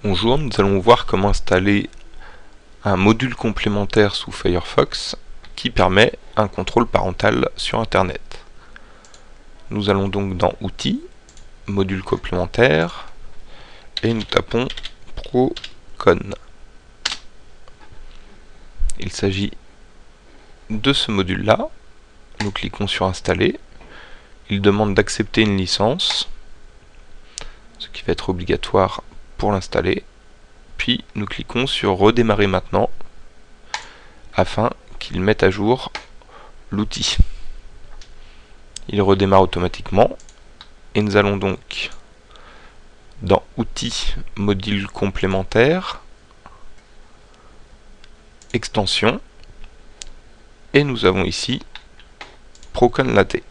Bonjour, nous allons voir comment installer un module complémentaire sous Firefox qui permet un contrôle parental sur Internet. Nous allons donc dans Outils, Module complémentaire, et nous tapons Procon. Il s'agit de ce module-là. Nous cliquons sur Installer. Il demande d'accepter une licence, ce qui va être obligatoire pour l'installer. Puis nous cliquons sur Redémarrer maintenant afin qu'il mette à jour l'outil. Il redémarre automatiquement et nous allons donc dans Outils, Module complémentaire, Extension, et nous avons ici Procon Latte.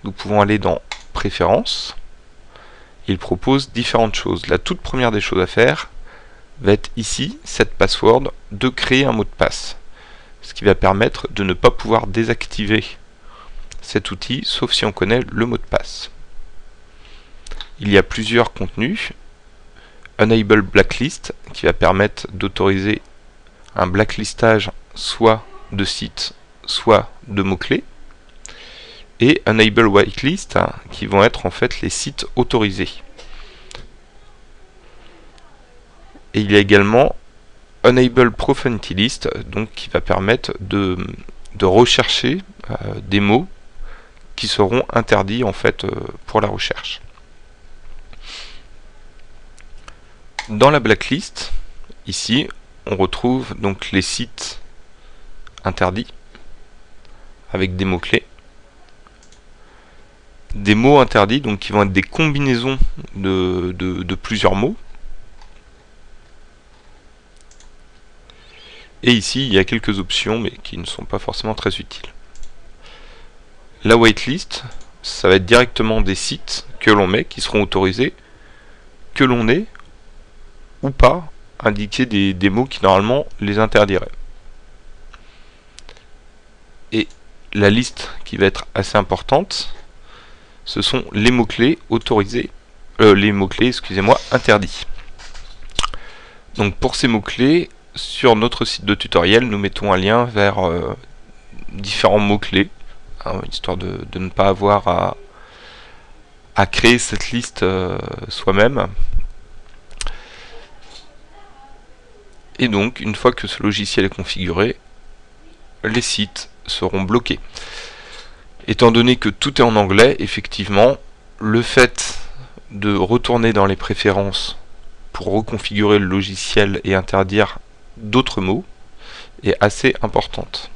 Nous pouvons aller dans Préférences. Il propose différentes choses. La toute première des choses à faire va être ici, set password, de créer un mot de passe. Ce qui va permettre de ne pas pouvoir désactiver cet outil, sauf si on connaît le mot de passe. Il y a plusieurs contenus. Enable Blacklist, qui va permettre d'autoriser un blacklistage soit de sites, soit de mots-clés. Et Enable Whitelist, qui vont être en fait les sites autorisés. Et il y a également Enable Profanity List, donc qui va permettre de rechercher des mots qui seront interdits en fait pour la recherche. Dans la blacklist, ici, on retrouve donc les sites interdits avec des mots-clés. Des mots interdits, donc qui vont être des combinaisons de plusieurs mots. Et ici, il y a quelques options, mais qui ne sont pas forcément très utiles. La whitelist, ça va être directement des sites que l'on met, qui seront autorisés, que l'on ait ou pas indiquer des mots qui normalement les interdiraient. Et la liste qui va être assez importante, ce sont les mots-clés autorisés, les mots-clés, excusez-moi, interdits. Donc pour ces mots-clés, sur notre site de tutoriel, nous mettons un lien vers différents mots-clés, histoire de ne pas avoir à créer cette liste soi-même. Et donc, une fois que ce logiciel est configuré, les sites seront bloqués. Étant donné que tout est en anglais, effectivement, le fait de retourner dans les préférences pour reconfigurer le logiciel et interdire d'autres mots est assez importante.